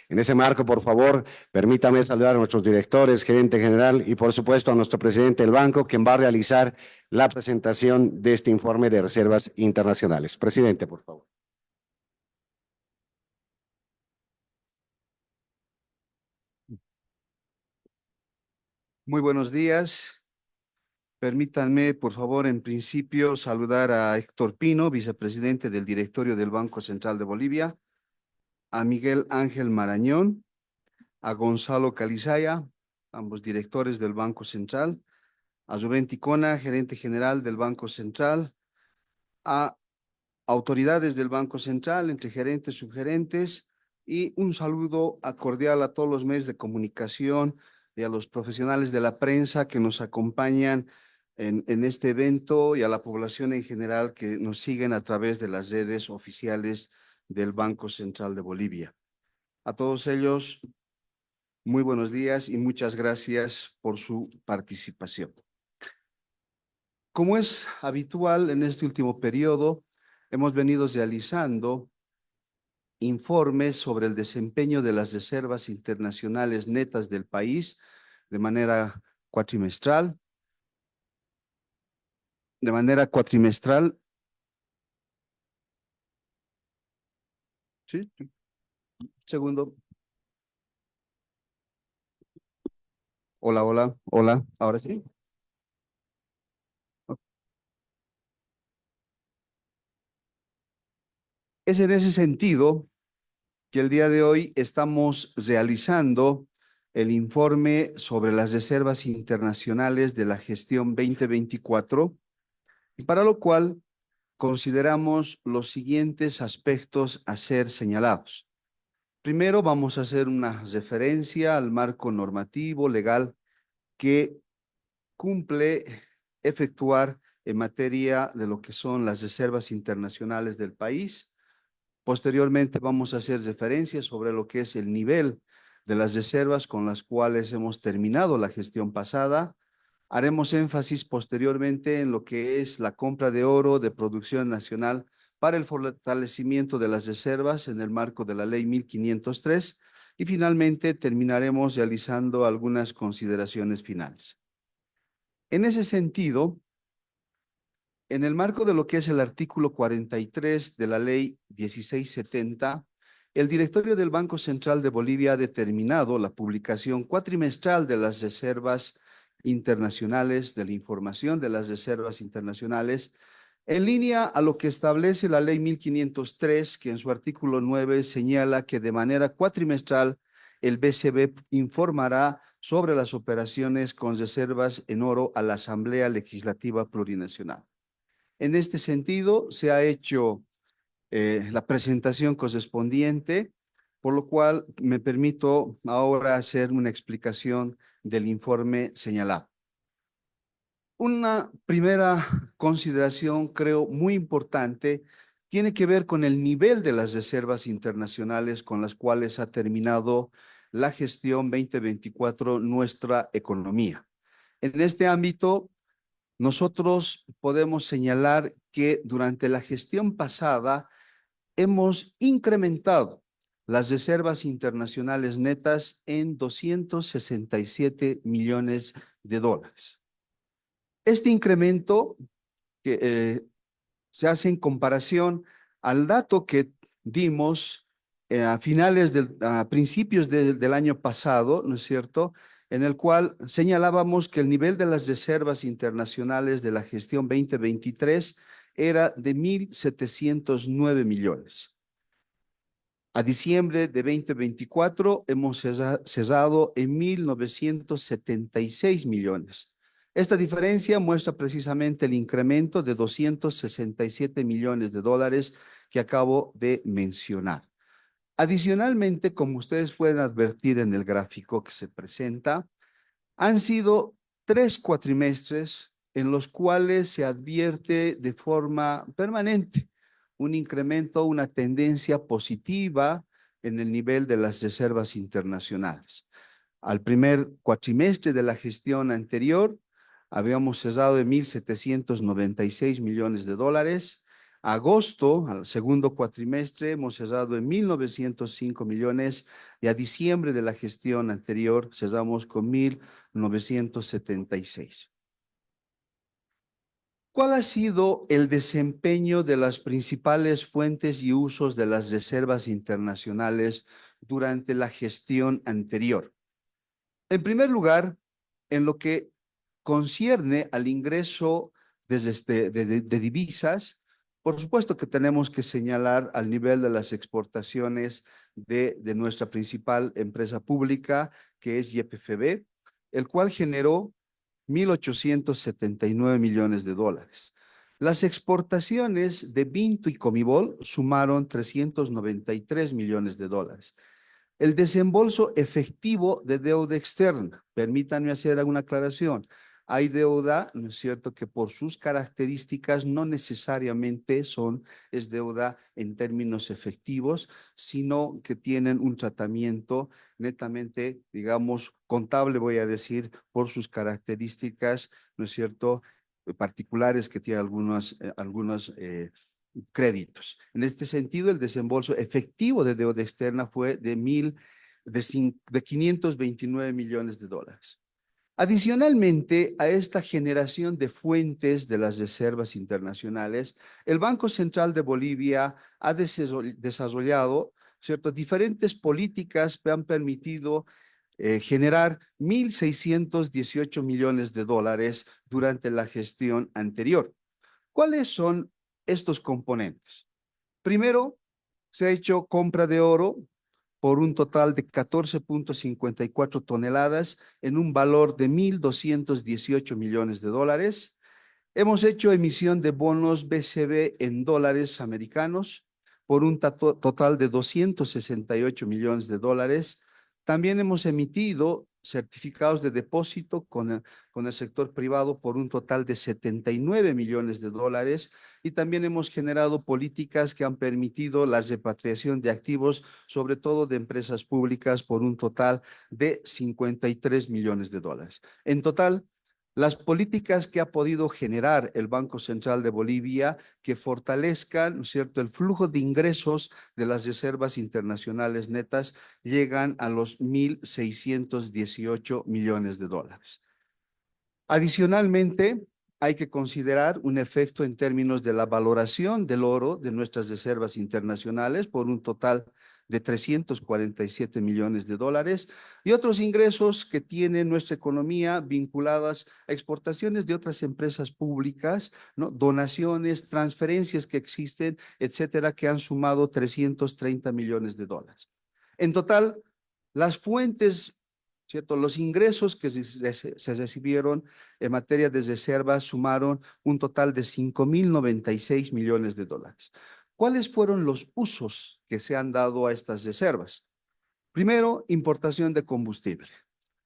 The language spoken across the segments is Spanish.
En ese marco, por favor, permítame saludar a nuestros directores, gerente general y, por supuesto, a nuestro presidente del banco, quien va a realizar la presentación de este informe de reservas internacionales. Presidente, por favor. Muy buenos días. Permítanme, por favor, en principio, saludar a Héctor Pino, vicepresidente del directorio del Banco Central de Bolivia, a Miguel Ángel Marañón, a Gonzalo Calizaya, ambos directores del Banco Central, a Rubén Ticona, gerente general del Banco Central, a autoridades del Banco Central, entre gerentes, subgerentes, y un saludo cordial a todos los medios de comunicación y a los profesionales de la prensa que nos acompañan en este evento y a la población en general que nos siguen a través de las redes oficiales del Banco Central de Bolivia. A todos ellos, muy buenos días y muchas gracias por su participación. Como es habitual en este último periodo, hemos venido realizando informes sobre el desempeño de las reservas internacionales netas del país de manera cuatrimestral. ¿Sí? Segundo. Hola, hola, hola. Ahora sí. Es en ese sentido que el día de hoy estamos realizando el informe sobre las reservas internacionales de la gestión 2024, y para lo cual consideramos los siguientes aspectos a ser señalados. Primero, vamos a hacer una referencia al marco normativo legal que cumple efectuar en materia de lo que son las reservas internacionales del país. Posteriormente, vamos a hacer referencia sobre lo que es el nivel de las reservas con las cuales hemos terminado la gestión pasada. Haremos énfasis posteriormente en lo que es la compra de oro de producción nacional para el fortalecimiento de las reservas en el marco de la Ley 1503, y finalmente terminaremos realizando algunas consideraciones finales. En ese sentido, en el marco de lo que es el artículo 43 de la Ley 1670, el directorio del Banco Central de Bolivia ha determinado la publicación cuatrimestral de las reservas internacionales, de la información de las reservas internacionales, en línea a lo que establece la Ley 1503, que en su artículo 9 señala que de manera cuatrimestral el BCB informará sobre las operaciones con reservas en oro a la Asamblea Legislativa Plurinacional. En este sentido, se ha hecho la presentación correspondiente, por lo cual me permito ahora hacer una explicación del informe señalado. Una primera consideración, creo, muy importante, tiene que ver con el nivel de las reservas internacionales con las cuales ha terminado la gestión 2024 nuestra economía. En este ámbito, nosotros podemos señalar que durante la gestión pasada hemos incrementado las reservas internacionales netas en 267 millones de dólares. Este incremento se hace en comparación al dato que dimos a principios del año pasado, ¿no es cierto?, en el cual señalábamos que el nivel de las reservas internacionales de la gestión 2023 era de 1.709 millones. A diciembre de 2024 hemos cesado en 1.976 millones. Esta diferencia muestra precisamente el incremento de 267 millones de dólares que acabo de mencionar. Adicionalmente, como ustedes pueden advertir en el gráfico que se presenta, han sido 3 cuatrimestres en los cuales se advierte de forma permanente un incremento, una tendencia positiva en el nivel de las reservas internacionales. Al primer cuatrimestre de la gestión anterior, habíamos cesado en 1.796 millones de dólares. A agosto, al segundo cuatrimestre, hemos cerrado en 1.905 millones y a diciembre de la gestión anterior cerramos con 1.976. ¿Cuál ha sido el desempeño de las principales fuentes y usos de las reservas internacionales durante la gestión anterior? En primer lugar, en lo que concierne al ingreso de divisas, por supuesto que tenemos que señalar al nivel de las exportaciones de nuestra principal empresa pública, que es YPFB, el cual generó 1.879 millones de dólares. Las exportaciones de Vinto y Comibol sumaron 393 millones de dólares. El desembolso efectivo de deuda externa, permítanme hacer alguna aclaración. Hay deuda, ¿no es cierto?, que por sus características no necesariamente es deuda en términos efectivos, sino que tienen un tratamiento netamente, digamos, contable, voy a decir, por sus características, ¿no es cierto?, particulares que tiene algunos créditos. En este sentido, el desembolso efectivo de deuda externa fue de 529 millones de dólares. Adicionalmente a esta generación de fuentes de las reservas internacionales, el Banco Central de Bolivia ha desarrollado, ¿cierto?, diferentes políticas que han permitido generar 1.618 millones de dólares durante la gestión anterior. ¿Cuáles son estos componentes? Primero, se ha hecho compra de oro por un total de 14.54 toneladas en un valor de 1.218 millones de dólares. Hemos hecho emisión de bonos BCB en dólares americanos por un total de 268 millones de dólares. También hemos emitido certificados de depósito con el sector privado por un total de 79 millones de dólares y también hemos generado políticas que han permitido la repatriación de activos, sobre todo de empresas públicas, por un total de 53 millones de dólares. En total, las políticas que ha podido generar el Banco Central de Bolivia que fortalezcan, ¿no es cierto?, el flujo de ingresos de las reservas internacionales netas llegan a los 1.618 millones de dólares. Adicionalmente, hay que considerar un efecto en términos de la valoración del oro de nuestras reservas internacionales por un total de 347 millones de dólares y otros ingresos que tiene nuestra economía vinculadas a exportaciones de otras empresas públicas, ¿no?, donaciones, transferencias que existen, etcétera, que han sumado 330 millones de dólares. En total, las fuentes, ¿cierto?, los ingresos que se recibieron en materia de reservas sumaron un total de 5.096 millones de dólares. ¿Cuáles fueron los usos que se han dado a estas reservas? Primero, importación de combustible.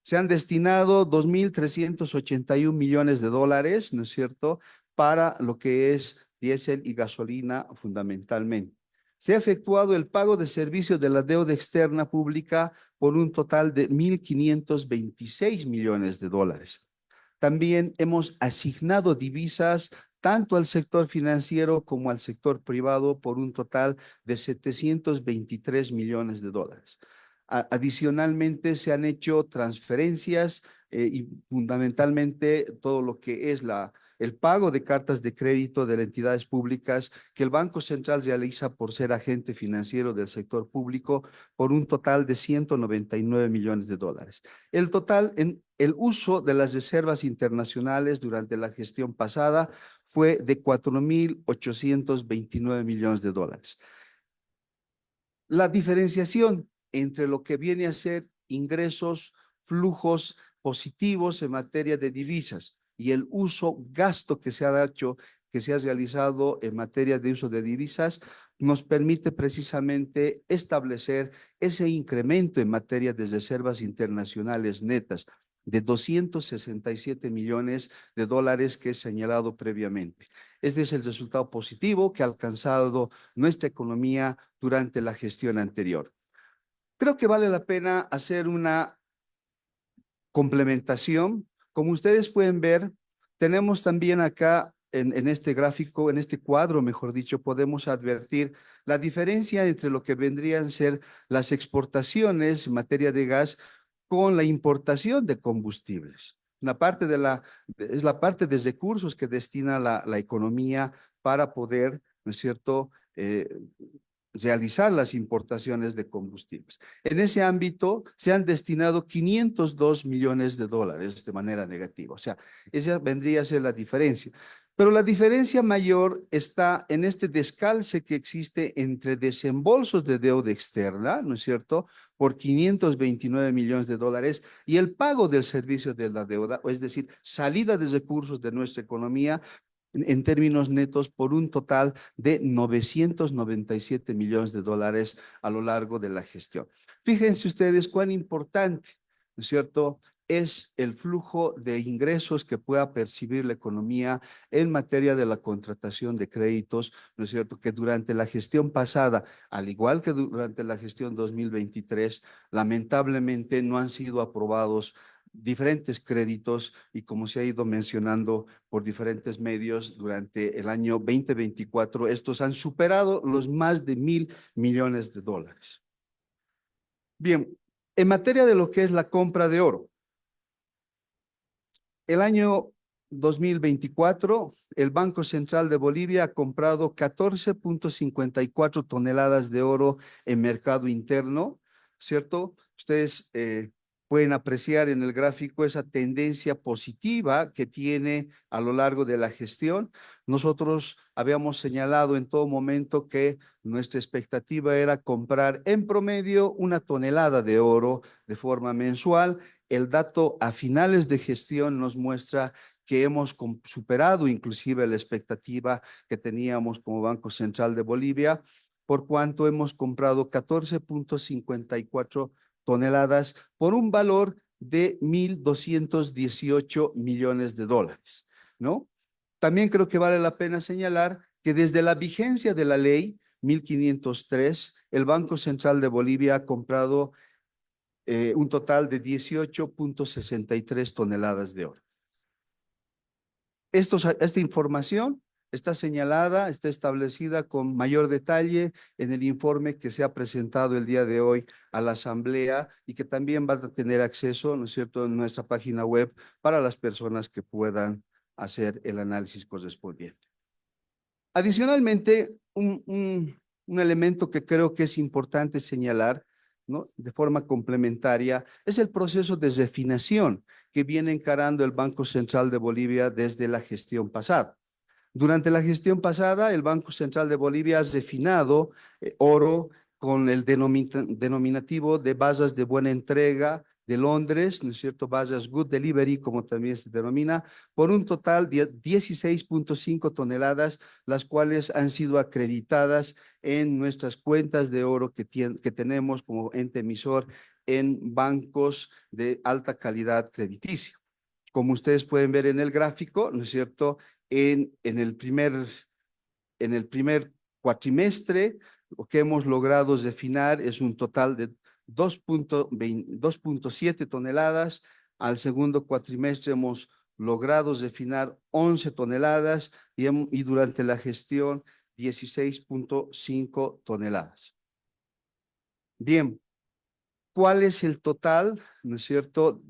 Se han destinado 2.381 millones de dólares, ¿no es cierto?, para lo que es diésel y gasolina fundamentalmente. Se ha efectuado el pago de servicios de la deuda externa pública por un total de 1.526 millones de dólares. También hemos asignado divisas tanto al sector financiero como al sector privado por un total de 723 millones de dólares. Adicionalmente, se han hecho transferencias y fundamentalmente todo lo que es el pago de cartas de crédito de las entidades públicas que el Banco Central realiza por ser agente financiero del sector público por un total de 199 millones de dólares. El total en el uso de las reservas internacionales durante la gestión pasada fue de 4.829 millones de dólares. La diferenciación entre lo que viene a ser ingresos, flujos positivos en materia de divisas y el gasto que se ha hecho, que se ha realizado en materia de uso de divisas, nos permite precisamente establecer ese incremento en materia de reservas internacionales netas de 267 millones de dólares que he señalado previamente. Este es el resultado positivo que ha alcanzado nuestra economía durante la gestión anterior. Creo que vale la pena hacer una complementación. Como ustedes pueden ver, tenemos también acá en este gráfico, en este cuadro, mejor dicho, podemos advertir la diferencia entre lo que vendrían a ser las exportaciones en materia de gas con la importación de combustibles. Es la parte de recursos que destina la economía para poder, ¿no es cierto?, realizar las importaciones de combustibles. En ese ámbito se han destinado 502 millones de dólares de manera negativa. O sea, esa vendría a ser la diferencia. Pero la diferencia mayor está en este descalce que existe entre desembolsos de deuda externa, ¿no es cierto?, por 529 millones de dólares y el pago del servicio de la deuda, es decir, salida de recursos de nuestra economía en términos netos por un total de 997 millones de dólares a lo largo de la gestión. Fíjense ustedes cuán importante, ¿no es cierto?, es el flujo de ingresos que pueda percibir la economía en materia de la contratación de créditos, ¿no es cierto?, que durante la gestión pasada, al igual que durante la gestión 2023, lamentablemente no han sido aprobados diferentes créditos y como se ha ido mencionando por diferentes medios durante el año 2024, estos han superado los más de 1.000 millones de dólares. Bien, en materia de lo que es la compra de oro, el año 2024, el Banco Central de Bolivia ha comprado 14.54 toneladas de oro en mercado interno, ¿cierto? Ustedes pueden apreciar en el gráfico esa tendencia positiva que tiene a lo largo de la gestión. Nosotros habíamos señalado en todo momento que nuestra expectativa era comprar en promedio 1 tonelada de oro de forma mensual. El dato a finales de gestión nos muestra que hemos superado inclusive la expectativa que teníamos como Banco Central de Bolivia, por cuanto hemos comprado 14.54 toneladas por un valor de 1.218 millones de dólares, ¿no? También creo que vale la pena señalar que desde la vigencia de la ley 1503, el Banco Central de Bolivia ha comprado un total de 18.63 toneladas de oro. Esta información está señalada, está establecida con mayor detalle en el informe que se ha presentado el día de hoy a la Asamblea y que también van a tener acceso, ¿no es cierto?, en nuestra página web para las personas que puedan hacer el análisis correspondiente. Adicionalmente, un elemento que creo que es importante señalar, ¿no?, de forma complementaria, es el proceso de refinación que viene encarando el Banco Central de Bolivia desde la gestión pasada. Durante la gestión pasada, el Banco Central de Bolivia ha refinado oro con el denominativo de bases de buena entrega de Londres, ¿no es cierto?, bases Good Delivery, como también se denomina, por un total de 16.5 toneladas, las cuales han sido acreditadas en nuestras cuentas de oro que tenemos como ente emisor en bancos de alta calidad crediticia. Como ustedes pueden ver en el gráfico, ¿no es cierto?, en el primer cuatrimestre, lo que hemos logrado refinar es un total de 2.7 toneladas. Al segundo cuatrimestre hemos logrado refinar 11 toneladas y durante la gestión 16.5 toneladas. Bien, ¿cuál es el total, no es cierto?,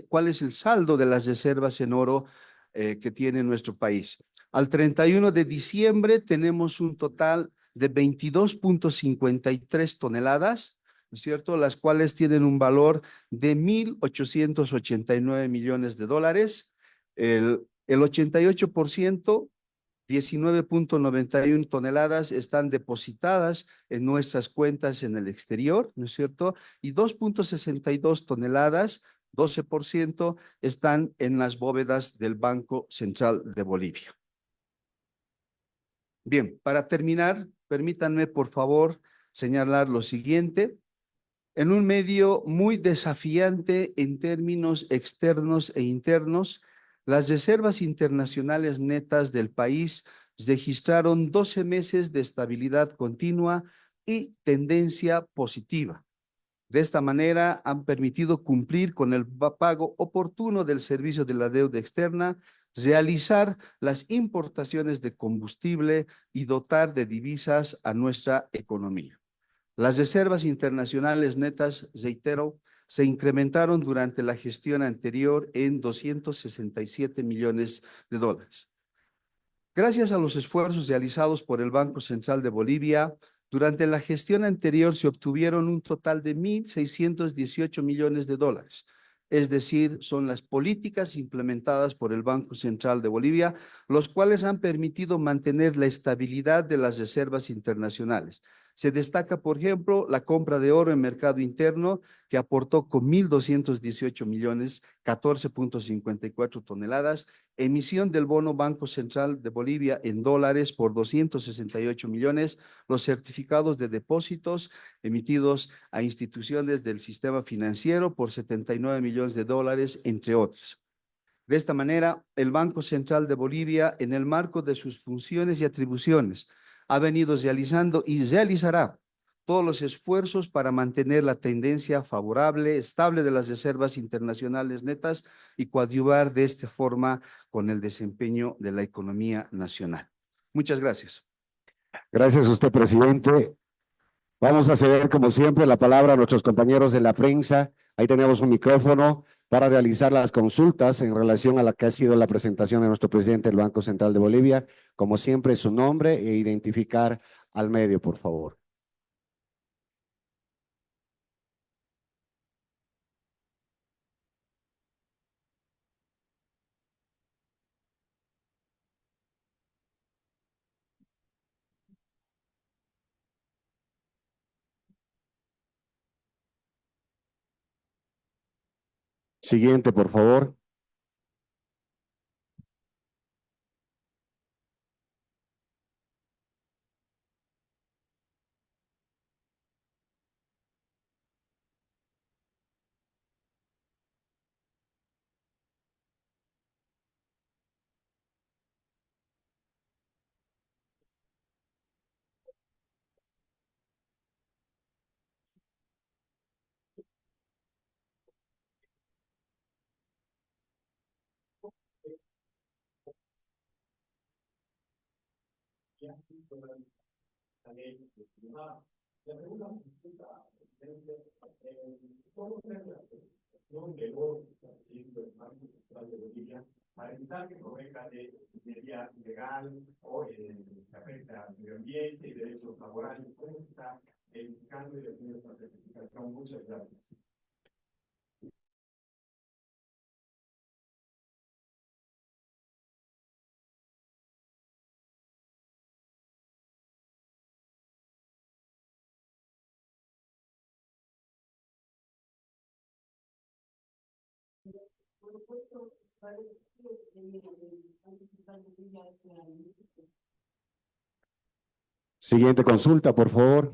cuál es el saldo de las reservas en oro que tiene nuestro país? Al 31 de diciembre tenemos un total de 22.53 toneladas, ¿no es cierto?, las cuales tienen un valor de 1.889 millones de dólares. El 88%, 19.91 toneladas están depositadas en nuestras cuentas en el exterior, ¿no es cierto? Y 2.62 toneladas, 12%, están en las bóvedas del Banco Central de Bolivia. Bien, para terminar, permítanme por favor señalar lo siguiente. En un medio muy desafiante en términos externos e internos, las reservas internacionales netas del país registraron 12 meses de estabilidad continua y tendencia positiva. De esta manera, han permitido cumplir con el pago oportuno del servicio de la deuda externa, realizar las importaciones de combustible y dotar de divisas a nuestra economía. Las reservas internacionales netas, reitero, se incrementaron durante la gestión anterior en 267 millones de dólares. Gracias a los esfuerzos realizados por el Banco Central de Bolivia, durante la gestión anterior se obtuvieron un total de 1.618 millones de dólares. Es decir, son las políticas implementadas por el Banco Central de Bolivia, los cuales han permitido mantener la estabilidad de las reservas internacionales. Se destaca, por ejemplo, la compra de oro en mercado interno, que aportó con 1.218 millones, 14.54 toneladas, emisión del bono Banco Central de Bolivia en dólares por 268 millones, los certificados de depósitos emitidos a instituciones del sistema financiero por 79 millones de dólares, entre otros. De esta manera, el Banco Central de Bolivia, en el marco de sus funciones y atribuciones, ha venido realizando y realizará todos los esfuerzos para mantener la tendencia favorable, estable de las reservas internacionales netas y coadyuvar de esta forma con el desempeño de la economía nacional. Muchas gracias. Gracias a usted, presidente. Vamos a ceder, como siempre, la palabra a nuestros compañeros de la prensa. Ahí tenemos un micrófono para realizar las consultas en relación a la que ha sido la presentación de nuestro presidente del Banco Central de Bolivia. Como siempre, su nombre e identificar al medio, por favor. Siguiente, por favor. Para evitar que provenga de ingeniería ilegal o que afecta al medio ambiente y derechos laborales. ¿Cómo se está verificando y definiendo esta certificación? Muchas gracias. Siguiente consulta, por favor.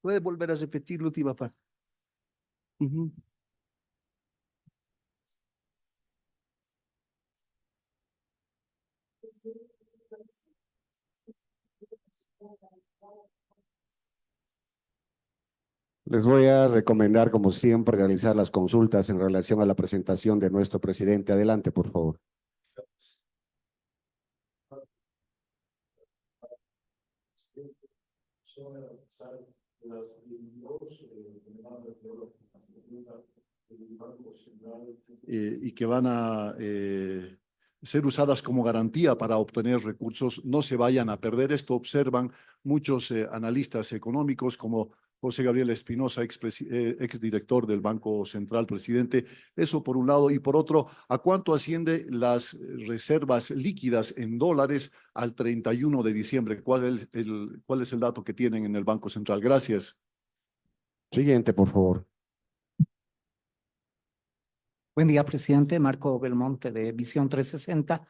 ¿Puede volver a repetir la última parte? Uh-huh. Les voy a recomendar, como siempre, realizar las consultas en relación a la presentación de nuestro presidente. Adelante, por favor. Y que van a ser usadas como garantía para obtener recursos, no se vayan a perder. Esto observan muchos analistas económicos como José Gabriel Espinosa, exdirector del Banco Central, presidente. Eso por un lado. Y por otro, ¿a cuánto asciende las reservas líquidas en dólares al 31 de diciembre? ¿Cuál es el dato que tienen en el Banco Central? Gracias. Siguiente, por favor. Buen día, presidente. Marco Belmonte, de Visión 360.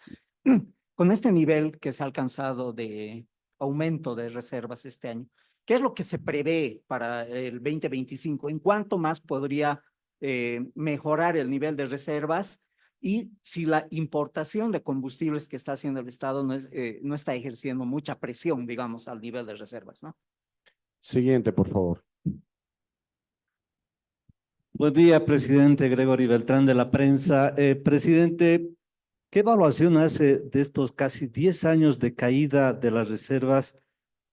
Con este nivel que se ha alcanzado de aumento de reservas este año, ¿qué es lo que se prevé para el 2025? ¿En cuánto más podría mejorar el nivel de reservas y si la importación de combustibles que está haciendo el Estado no está ejerciendo mucha presión, digamos, al nivel de reservas, ¿no? Siguiente, por favor. Buen día, presidente Gregory Beltrán de la prensa. Presidente, ¿qué evaluación hace de estos casi 10 años de caída de las reservas?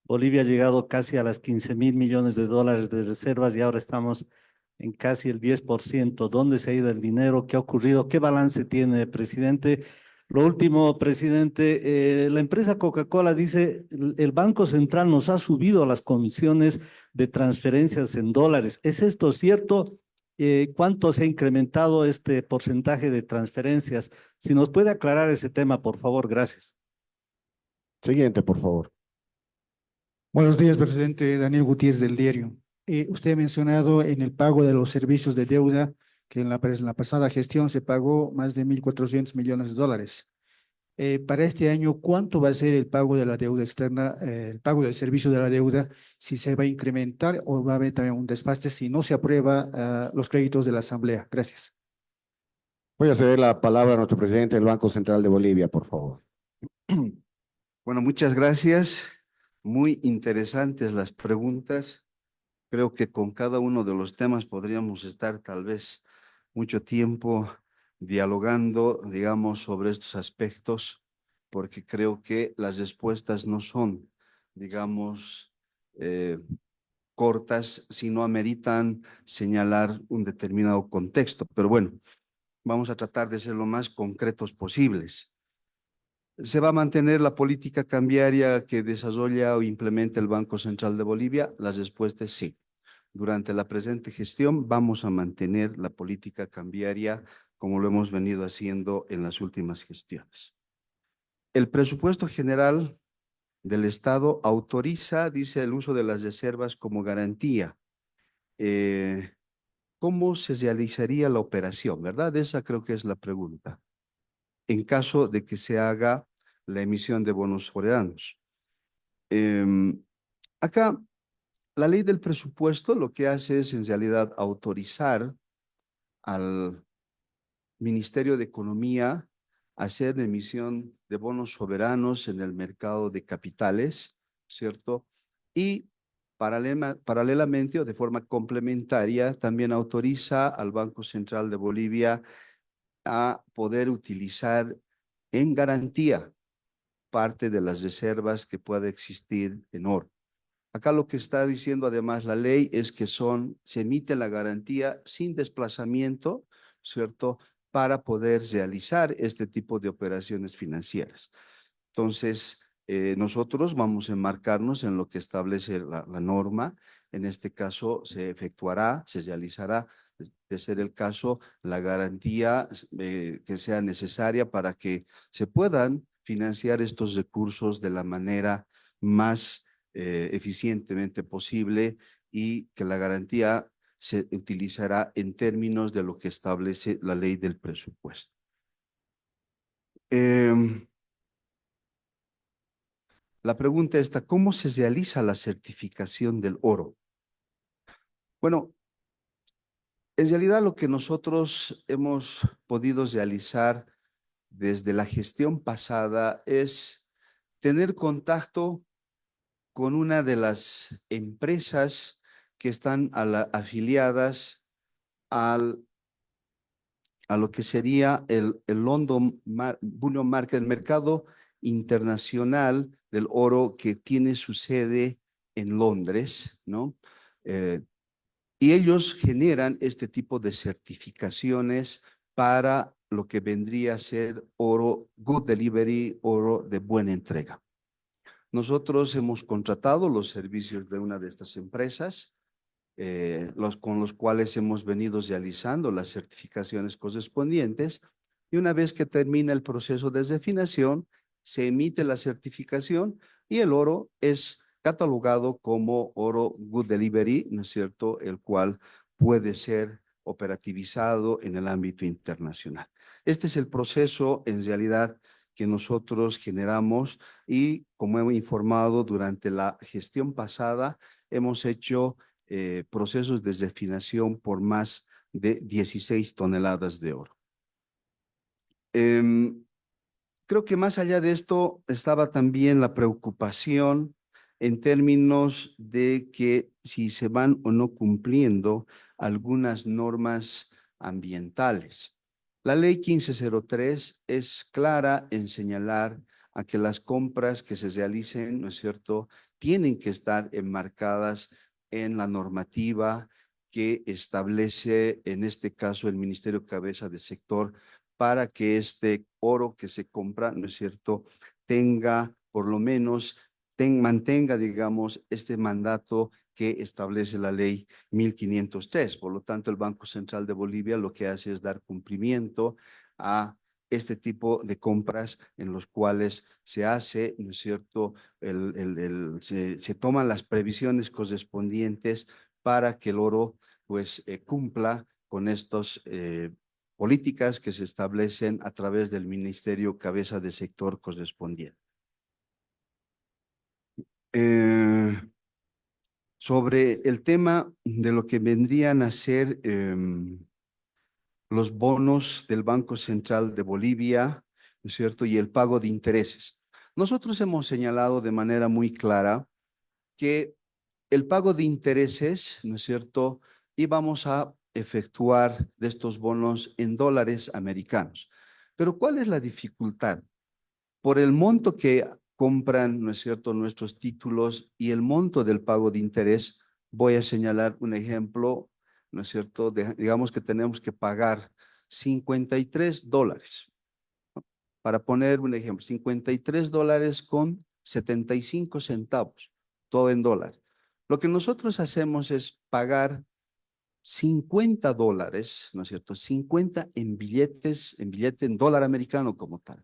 Bolivia ha llegado casi a las 15.000 millones de dólares de reservas y ahora estamos en casi el 10%. ¿Dónde se ha ido el dinero? ¿Qué ha ocurrido? ¿Qué balance tiene, presidente? Lo último, presidente, la empresa Coca-Cola dice, el Banco Central nos ha subido las comisiones de transferencias en dólares. ¿Es esto cierto? ¿Cuánto se ha incrementado este porcentaje de transferencias? Si nos puede aclarar ese tema, por favor, gracias. Siguiente, por favor. Buenos días, presidente Daniel Gutiérrez del Diario. Usted ha mencionado en el pago de los servicios de deuda que en la pasada gestión se pagó más de 1.400 millones de dólares. Para este año, ¿cuánto va a ser el pago de la deuda externa, el pago del servicio de la deuda? Si se va a incrementar o va a haber también un desfase si no se aprueba los créditos de la Asamblea. Gracias. Voy a ceder la palabra a nuestro presidente del Banco Central de Bolivia, por favor. Bueno, muchas gracias. Muy interesantes las preguntas. Creo que con cada uno de los temas podríamos estar tal vez mucho tiempo dialogando, digamos, sobre estos aspectos, porque creo que las respuestas no son, digamos, cortas, sino ameritan señalar un determinado contexto. Pero bueno, vamos a tratar de ser lo más concretos posibles. ¿Se va a mantener la política cambiaria que desarrolla o implementa el Banco Central de Bolivia? La respuesta es sí. Durante la presente gestión vamos a mantener la política cambiaria como lo hemos venido haciendo en las últimas gestiones. El presupuesto general del Estado autoriza, dice, el uso de las reservas como garantía. ¿Cómo se realizaría la operación? ¿Verdad? Esa creo que es la pregunta. En caso de que se haga la emisión de bonos soberanos. Acá, la ley del presupuesto lo que hace es en realidad autorizar al Ministerio de Economía a hacer la emisión de bonos soberanos en el mercado de capitales, ¿cierto? Y paralelamente o de forma complementaria también autoriza al Banco Central de Bolivia a poder utilizar en garantía parte de las reservas que pueda existir en oro. Acá lo que está diciendo además la ley es que se emite la garantía sin desplazamiento, ¿cierto?, para poder realizar este tipo de operaciones financieras. Entonces, nosotros vamos a enmarcarnos en lo que establece la norma. En este caso, se efectuará, se realizará, de ser el caso, la garantía que sea necesaria para que se puedan financiar estos recursos de la manera más eficientemente posible y que la garantía se utilizará en términos de lo que establece la ley del presupuesto. La pregunta está, ¿cómo se realiza la certificación del oro? Bueno, en realidad lo que nosotros hemos podido realizar desde la gestión pasada es tener contacto con una de las empresas que están afiliadas a lo que sería el London Bullion Market, el mercado internacional del oro que tiene su sede en Londres, ¿no? Y ellos generan este tipo de certificaciones para lo que vendría a ser oro good delivery, oro de buena entrega. Nosotros hemos contratado los servicios de una de estas empresas, con los cuales hemos venido realizando las certificaciones correspondientes, y una vez que termina el proceso de refinación, se emite la certificación y el oro es catalogado como oro good delivery, ¿no es cierto?, el cual puede ser operativizado en el ámbito internacional. Este es el proceso en realidad que nosotros generamos y, como hemos informado durante la gestión pasada, hemos hecho procesos de refinación por más de 16 toneladas de oro. Creo que más allá de esto estaba también la preocupación en términos de que si se van o no cumpliendo algunas normas ambientales. La ley 1503 es clara en señalar a que las compras que se realicen, ¿no es cierto?, tienen que estar enmarcadas en la normativa que establece, en este caso, el Ministerio Cabeza de Sector, para que este oro que se compra, ¿no es cierto?, tenga por lo menos, mantenga, digamos, este mandato que establece la ley 1503. Por lo tanto, el Banco Central de Bolivia lo que hace es dar cumplimiento a este tipo de compras en los cuales se hace, ¿no es cierto?, se toman las previsiones correspondientes para que el oro, pues, cumpla con estos políticas que se establecen a través del Ministerio Cabeza de Sector correspondiente. Sobre el tema de lo que vendrían a ser los bonos del Banco Central de Bolivia, ¿no es cierto?, y el pago de intereses. Nosotros hemos señalado de manera muy clara que el pago de intereses, ¿no es cierto?, íbamos a efectuar de estos bonos en dólares americanos. Pero ¿cuál es la dificultad? Por el monto que compran, ¿no es cierto?, nuestros títulos y el monto del pago de interés, voy a señalar un ejemplo, ¿no es cierto?, digamos que tenemos que pagar $53. Para poner un ejemplo, $53 con 75 centavos, todo en dólares. Lo que nosotros hacemos es pagar $50, ¿no es cierto? 50 en billetes, en billete en dólar americano como tal.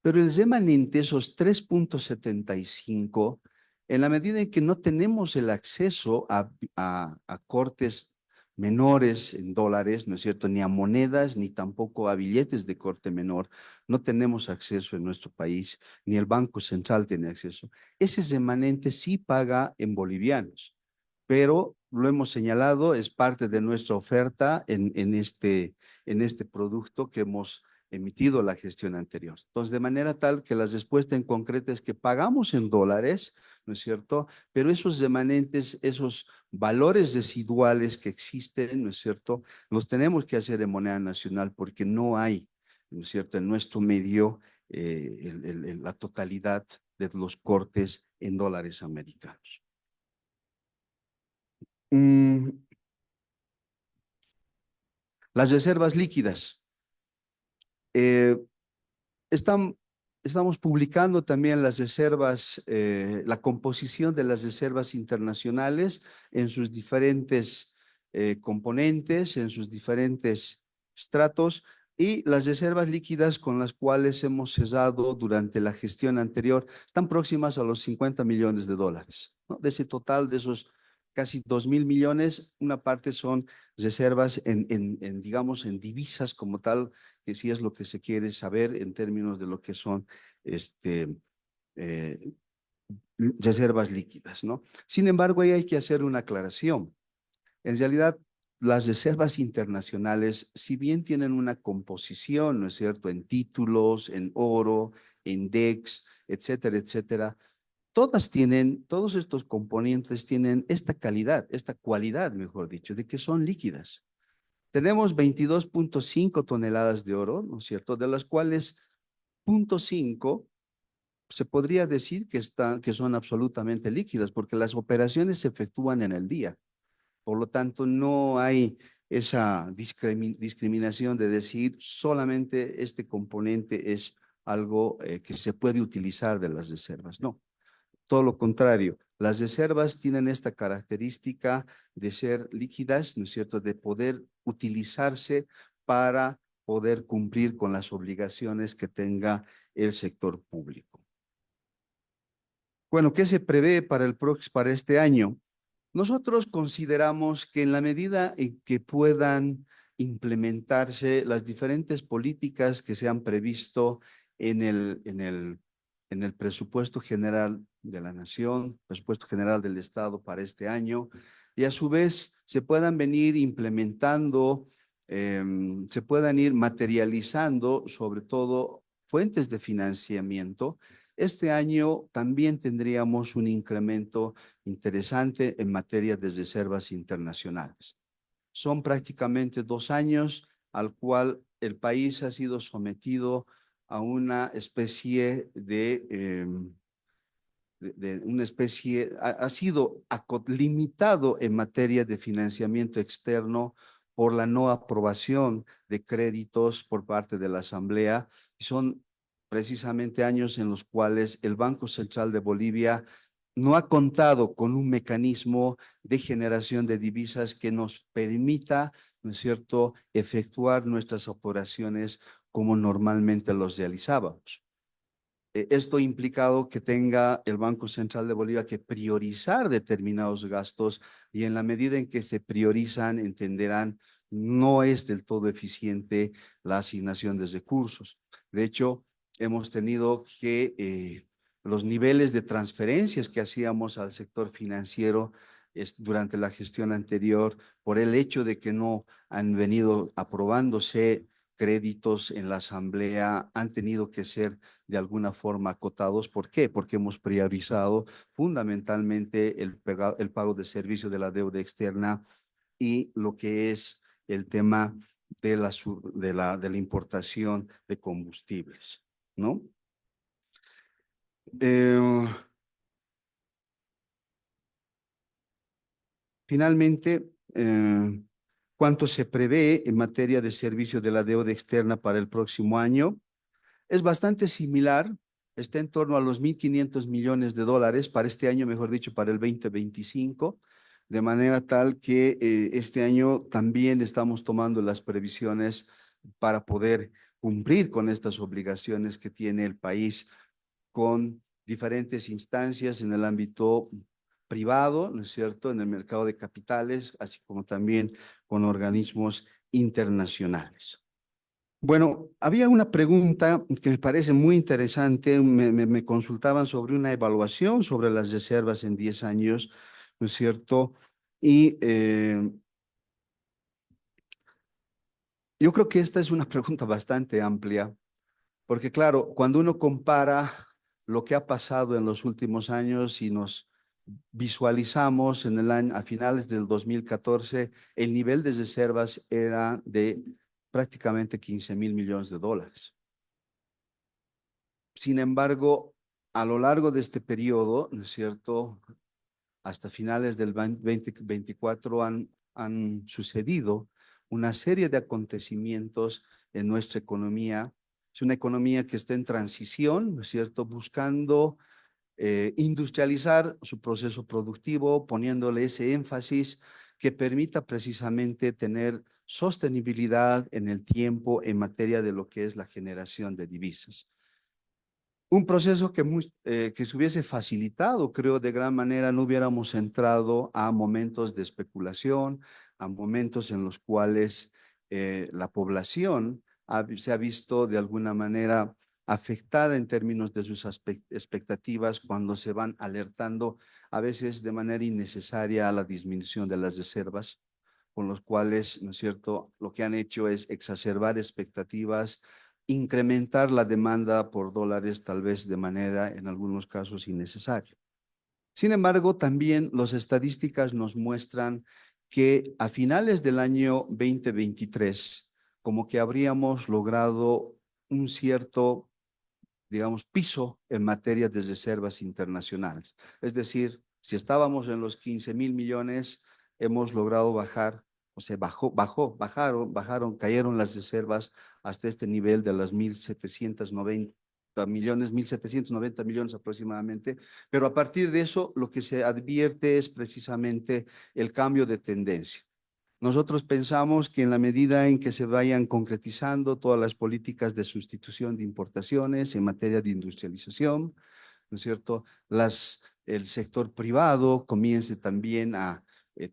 Pero el remanente, esos 3.75, en la medida en que no tenemos el acceso a cortes menores en dólares, ¿no es cierto? Ni a monedas, ni tampoco a billetes de corte menor, no tenemos acceso en nuestro país, ni el Banco Central tiene acceso. Ese remanente sí paga en bolivianos, pero lo hemos señalado, es parte de nuestra oferta en este producto que hemos emitido la gestión anterior. Entonces, de manera tal que la respuesta en concreto es que pagamos en dólares, ¿no es cierto? Pero esos remanentes, esos valores residuales que existen, ¿no es cierto?, los tenemos que hacer en moneda nacional porque no hay, ¿no es cierto?, en nuestro medio la totalidad de los cortes en dólares americanos. Las reservas líquidas. Estamos publicando también las reservas, la composición de las reservas internacionales en sus diferentes componentes, en sus diferentes estratos, y las reservas líquidas con las cuales hemos cesado durante la gestión anterior están próximas a los $50 millones, ¿no? De ese total, de esos casi 2.000 millones, una parte son reservas digamos, en divisas como tal, que sí es lo que se quiere saber en términos de lo que son eh, reservas líquidas, ¿no? Sin embargo, ahí hay que hacer una aclaración. En realidad, las reservas internacionales, si bien tienen una composición, ¿no es cierto?, en títulos, en oro, en DEX, etcétera, etcétera, todos estos componentes tienen esta calidad, esta cualidad, mejor dicho, de que son líquidas. Tenemos 22.5 toneladas de oro, ¿no es cierto?, de las cuales 0.5 se podría decir que son absolutamente líquidas, porque las operaciones se efectúan en el día. Por lo tanto, no hay esa discriminación de decir solamente este componente es algo que se puede utilizar de las reservas. No, todo lo contrario. Las reservas tienen esta característica de ser líquidas, ¿no es cierto?, de poder utilizarse para poder cumplir con las obligaciones que tenga el sector público. Bueno, ¿qué se prevé para este año? Nosotros consideramos que en la medida en que puedan implementarse las diferentes políticas que se han previsto en el presupuesto general de la Nación, presupuesto general del Estado para este año, y a su vez se puedan venir implementando, se puedan ir materializando sobre todo fuentes de financiamiento. Este año también tendríamos un incremento interesante en materia de reservas internacionales. Son prácticamente 2 años al cual el país ha sido sometido a una especie ha sido limitado en materia de financiamiento externo por la no aprobación de créditos por parte de la Asamblea, y son precisamente años en los cuales el Banco Central de Bolivia no ha contado con un mecanismo de generación de divisas que nos permita, ¿no es cierto?, efectuar nuestras operaciones como normalmente los realizábamos. Esto ha implicado que tenga el Banco Central de Bolivia que priorizar determinados gastos, y en la medida en que se priorizan, entenderán, no es del todo eficiente la asignación de recursos. De hecho, hemos tenido que los niveles de transferencias que hacíamos al sector financiero durante la gestión anterior, por el hecho de que no han venido aprobándose créditos en la Asamblea, han tenido que ser de alguna forma acotados. ¿Por qué? Porque hemos priorizado fundamentalmente el pago de servicio de la deuda externa y lo que es el tema de la importación de combustibles, ¿no? Finalmente, ¿cuánto se prevé en materia de servicio de la deuda externa para el próximo año? Es bastante similar, está en torno a los 1.500 millones de dólares para este año, mejor dicho, para el 2025, de manera tal que este año también estamos tomando las previsiones para poder cumplir con estas obligaciones que tiene el país con diferentes instancias en el ámbito privado, ¿no es cierto?, en el mercado de capitales, así como también con organismos internacionales. Bueno, había una pregunta que me parece muy interesante. Me consultaban sobre una evaluación sobre las reservas en 10 años, ¿no es cierto? Y yo creo que esta es una pregunta bastante amplia, porque claro, cuando uno compara lo que ha pasado en los últimos años y nos visualizamos en el año, a finales del 2014, el nivel de reservas era de prácticamente 15.000 millones de dólares. Sin embargo, a lo largo de este periodo, ¿no es cierto?, hasta finales del 2024 han sucedido una serie de acontecimientos en nuestra economía. Es una economía que está en transición, ¿no es cierto?, buscando industrializar su proceso productivo, poniéndole ese énfasis que permita precisamente tener sostenibilidad en el tiempo en materia de lo que es la generación de divisas. Un proceso que se hubiese facilitado, creo, de gran manera, no hubiéramos entrado a momentos de especulación, a momentos en los cuales la población se ha visto de alguna manera afectada en términos de sus expectativas cuando se van alertando a veces de manera innecesaria a la disminución de las reservas, con los cuales, ¿no es cierto?, lo que han hecho es exacerbar expectativas, incrementar la demanda por dólares tal vez de manera en algunos casos innecesaria. Sin embargo, también las estadísticas nos muestran que a finales del año 2023, como que habríamos logrado un cierto, digamos, piso en materia de reservas internacionales. Es decir, si estábamos en los 15.000 millones, hemos logrado bajar, o sea, cayeron las reservas hasta este nivel de las 1.790 millones aproximadamente, pero a partir de eso lo que se advierte es precisamente el cambio de tendencia. Nosotros pensamos que en la medida en que se vayan concretizando todas las políticas de sustitución de importaciones en materia de industrialización, ¿no es cierto?, el sector privado comience también a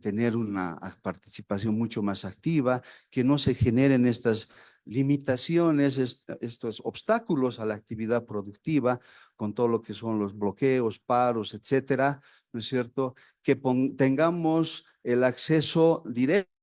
tener una participación mucho más activa, que no se generen estas limitaciones, estos obstáculos a la actividad productiva, con todo lo que son los bloqueos, paros, etcétera, ¿no es cierto? Que tengamos el acceso directo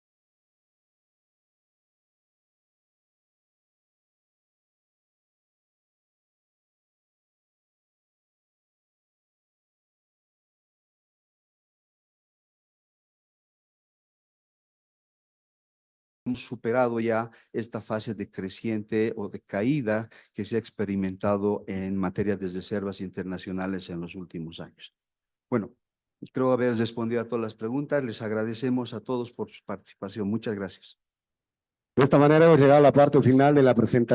hemos superado ya esta fase decreciente o de caída que se ha experimentado en materia de reservas internacionales en los últimos años. Bueno, creo haber respondido a todas las preguntas. Les agradecemos a todos por su participación. Muchas gracias. De esta manera hemos llegado a la parte final de la presentación.